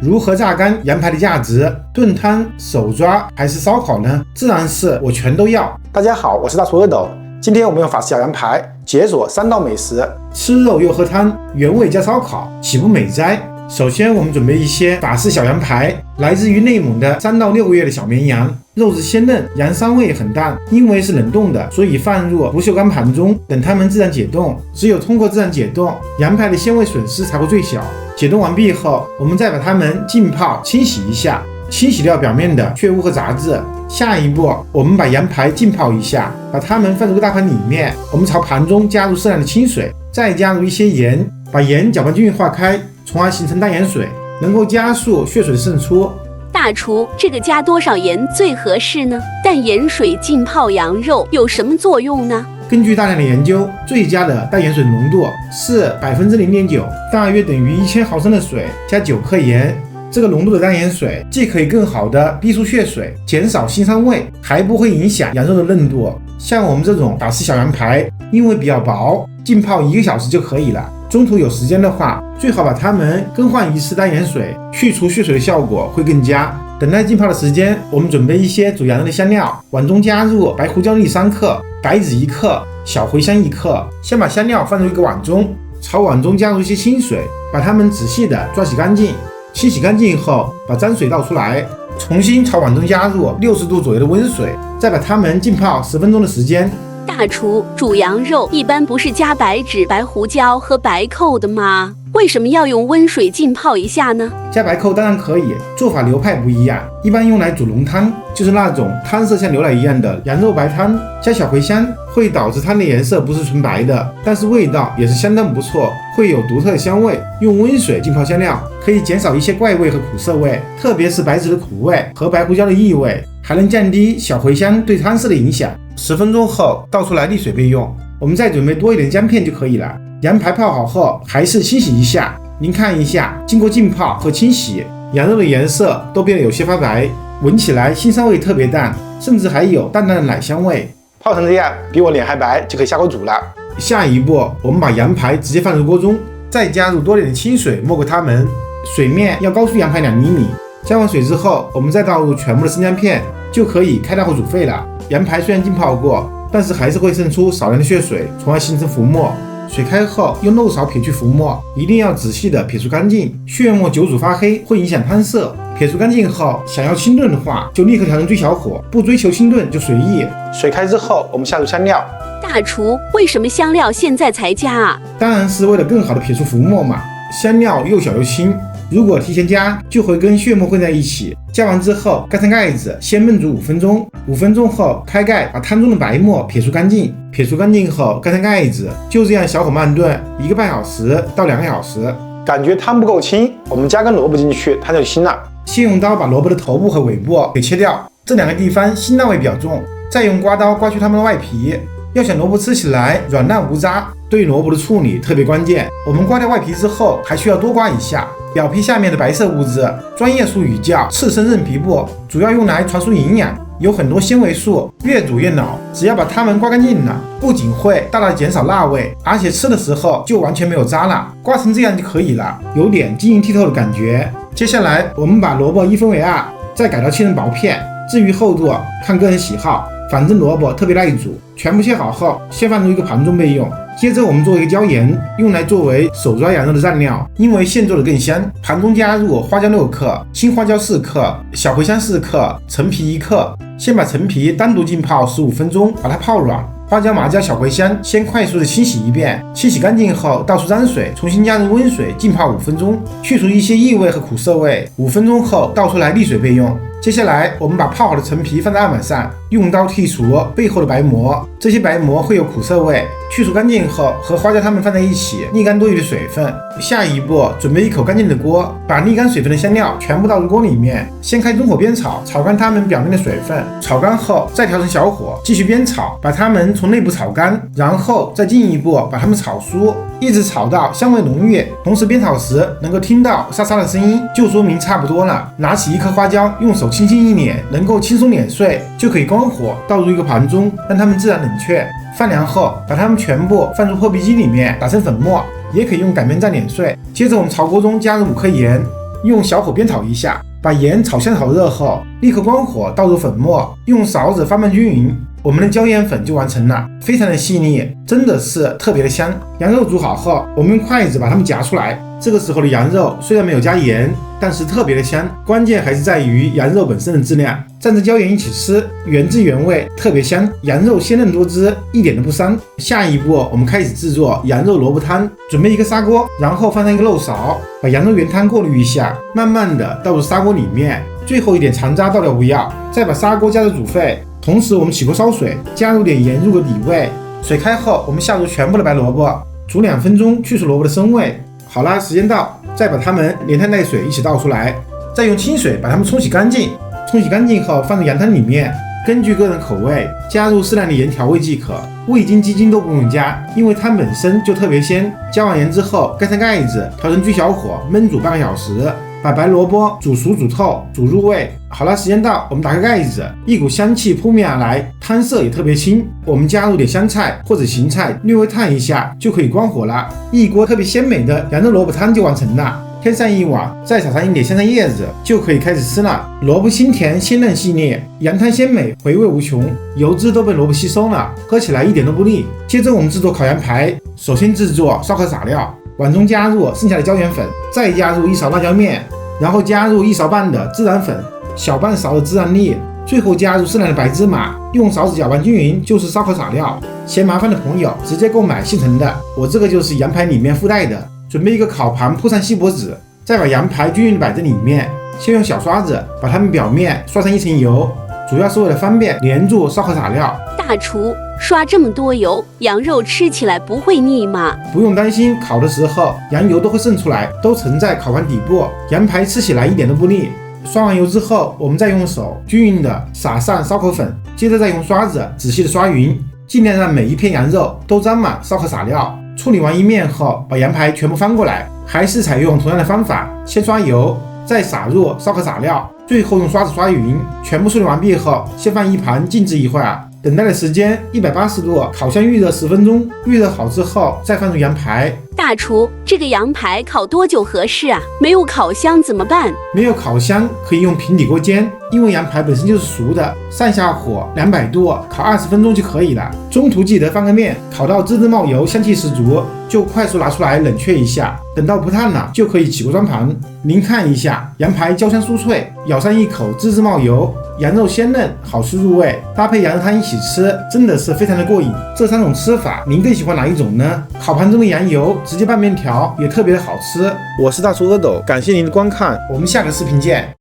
如何榨干羊排的价值？炖汤、手抓还是烧烤呢？自然是我全都要。大家好，我是大厨阿斗，今天我们用法式小羊排解锁3道美食，吃肉又喝汤，原味加烧烤，岂不美哉？首先，我们准备一些法式小羊排，来自于内蒙的3到6个月的小绵羊，肉质鲜嫩，羊膻味很淡。因为是冷冻的，所以放入不锈钢盘中，等它们自然解冻。只有通过自然解冻，羊排的鲜味损失才会最小。解冻完毕后，我们再把它们浸泡清洗一下，清洗掉表面的血污和杂质。下一步，我们把羊排浸泡一下，把它们放入个大盘里面。我们朝盘中加入适量的清水，再加入一些盐，把盐搅拌均匀化开，从而形成淡盐水，能够加速血水的渗出。大厨，这个加多少盐最合适呢？淡盐水浸泡羊肉有什么作用呢？根据大量的研究，最佳的淡盐水浓度是 0.9%， 大约等于1000毫升的水加9克盐。这个浓度的淡盐水既可以更好的逼出血水，减少腥膻味，还不会影响羊肉的嫩度。像我们这种法式小羊排，因为比较薄，浸泡1个小时就可以了。中途有时间的话，最好把它们更换一次淡盐水，去除血水的效果会更佳。等待浸泡的时间，我们准备一些煮羊肉的香料，碗中加入白胡椒粒3克、白芷1克、小茴香1克。先把香料放入一个碗中，朝碗中加入一些清水，把它们仔细的抓洗干净。清洗干净后，把沾水倒出来，重新朝碗中加入60度左右的温水，再把它们浸泡10分钟的时间。大厨，煮羊肉一般不是加白芷、白胡椒和白蔻的吗？为什么要用温水浸泡一下呢？加白蔻当然可以，做法流派不一样。一般用来煮浓汤，就是那种汤色像牛奶一样的羊肉白汤。加小茴香会导致汤的颜色不是纯白的，但是味道也是相当不错，会有独特的香味。用温水浸泡香料，可以减少一些怪味和苦涩味，特别是白芷的苦味和白胡椒的异味，还能降低小茴香对汤色的影响。10分钟后倒出来沥水备用。我们再准备多一点姜片就可以了。羊排泡好后，还是清洗一下。您看一下，经过浸泡和清洗，羊肉的颜色都变得有些发白，闻起来腥膻味特别淡，甚至还有淡淡的奶香味。泡成这样，比我脸还白，就可以下锅煮了。下一步，我们把羊排直接放入锅中，再加入多点的清水没过它们，水面要高出羊排2厘米。加完水之后，我们再倒入全部的生姜片，就可以开大火煮沸了。羊排虽然浸泡过，但是还是会渗出少量的血水，从而形成浮沫。水开后，用漏勺撇去浮沫，一定要仔细的撇除干净。血沫久煮发黑会影响汤色。撇除干净后，想要清炖的话，就立刻调成最小火；不追求清炖就随意。水开之后，我们下入香料。大厨，为什么香料现在才加啊？当然是为了更好的撇除浮沫嘛。香料又小又轻，如果提前加，就会跟血沫混在一起。加完之后，盖上盖子，先焖煮5分钟。5分钟后开盖，把汤中的白沫撇除干净。撇除干净后，盖上盖子，就这样小火慢炖1个半小时到2个小时。感觉汤不够清，我们加根萝卜进去，汤就清了。先用刀把萝卜的头部和尾部给切掉，这2个地方辛辣味比较重。再用刮刀刮去它们的外皮。要想萝卜吃起来软烂无渣，对萝卜的处理特别关键。我们刮掉外皮之后，还需要多刮一下表皮下面的白色物质，专业术语叫刺身韧皮部，主要用来传输营养，有很多纤维素，越煮越老。只要把它们刮干净了，不仅会大大减少辣味，而且吃的时候就完全没有渣了。刮成这样就可以了，有点晶莹剔透的感觉。接下来我们把萝卜1分为2，再改刀切成薄片。至于厚度，看个人喜好，反正萝卜特别耐煮。全部切好后，先放入一个盘中备用。接着我们做一个椒盐，用来作为手抓羊肉的蘸料，因为现做的更香。盘中加入花椒6克、青花椒4克、小茴香4克、陈皮1克。先把陈皮单独浸泡15分钟，把它泡软。花椒、麻椒、小茴香先快速的清洗一遍，清洗干净后倒出沾水，重新加入温水浸泡5分钟，去除一些异味和苦涩味。5分钟后倒出来沥水备用。接下来我们把泡好的陈皮放在案板上，用刀剔除背后的白膜，这些白膜会有苦涩味。去除干净后，和花椒它们放在一起，沥干多余的水分。下一步，准备一口干净的锅，把沥干水分的香料全部倒入锅里面，先开中火煸炒，炒干它们表面的水分。炒干后再调成小火，继续煸炒，把它们从内部炒干，然后再进一步把它们炒酥，一直炒到香味浓郁。同时煸炒时能够听到沙沙的声音，就说明差不多了。拿起1颗花椒，用手轻轻一碾，能够轻松碾碎，就可以关火，倒入一个盘中，让它们自然冷却。放凉后，把它们全部放入破壁机里面打成粉末，也可以用擀面杖碾碎。接着我们朝锅中加入5克盐，用小火煸炒一下，把盐炒香炒热后，立刻关火倒入粉末，用勺子翻拌均匀，我们的椒盐粉就完成了，非常的细腻，真的是特别的香。羊肉煮好后，我们用筷子把它们夹出来，这个时候的羊肉虽然没有加盐，但是特别的香，关键还是在于羊肉本身的质量。蘸着椒盐一起吃，原汁原味，特别香，羊肉鲜嫩多汁，一点都不膻。下一步，我们开始制作羊肉萝卜汤。准备一个砂锅，然后放上一个漏勺，把羊肉原汤过滤一下，慢慢的倒入砂锅里面，最后一点残渣倒掉不要，再把砂锅加热煮沸。同时我们起锅烧水，加入点盐入个底味。水开后，我们下入全部的白萝卜，煮2分钟，去除萝卜的生味。好啦，时间到，再把它们连汤带水一起倒出来，再用清水把它们冲洗干净。冲洗干净后放入羊汤里面，根据个人口味加入适量的盐调味即可，味精、鸡精都不用加，因为汤本身就特别鲜。加完盐之后，盖上盖子，调成巨小火焖煮半个小时，把白萝卜煮熟煮透，煮入味。好了，时间到，我们打开盖子，一股香气扑面而来，汤色也特别清。我们加入点香菜或者芹菜，略微烫一下就可以关火了。一锅特别鲜美的羊肉萝卜汤就完成了。添上一碗，再撒上一点香菜叶子，就可以开始吃了。萝卜清甜鲜嫩细腻，羊汤鲜美回味无穷，油脂都被萝卜吸收了，喝起来一点都不腻。接着我们制作烤羊排，首先制作烧烤撒料，碗中加入剩下的椒盐粉，再加入1勺辣椒面，然后加入1勺半的孜然粉，小半勺的孜然粒，最后加入适量的白芝麻，用勺子搅拌均匀就是烧烤撒料。嫌麻烦的朋友直接购买现成的，我这个就是羊排里面附带的。准备一个烤盘，铺上锡箔纸，再把羊排均匀地摆在里面，先用小刷子把它们表面刷上一层油，主要是为了方便连住烧烤撒料。大厨，刷这么多油，羊肉吃起来不会腻吗？不用担心，烤的时候羊油都会渗出来，都沉在烤盘底部，羊排吃起来一点都不腻。刷完油之后，我们再用手均匀地撒上烧烤粉，接着再用刷子仔细地刷匀，尽量让每一片羊肉都沾满烧烤撒料。处理完一面后，把羊排全部翻过来，还是采用同样的方法，先刷油，再撒入烧烤撒料，最后用刷子刷匀。全部处理完毕后，先放一旁静置一会儿，等待的时间180度烤箱预热10分钟，预热好之后再放入羊排。大厨，这个羊排烤多久合适啊？没有烤箱怎么办？没有烤箱可以用平底锅煎，因为羊排本身就是熟的，上下火200度烤20分钟就可以了。中途记得翻个面，烤到滋滋冒油，香气十足，就快速拿出来冷却一下，等到不烫了就可以起锅装盘。您看一下，羊排焦香酥脆，咬上一口滋滋冒油，羊肉鲜嫩，好吃入味，搭配羊肉汤一起吃，真的是非常的过瘾。这3种吃法，您更喜欢哪一种呢？烤盘中的羊油直接拌面条也特别的好吃。我是大厨阿斗，感谢您的观看，我们下个视频见。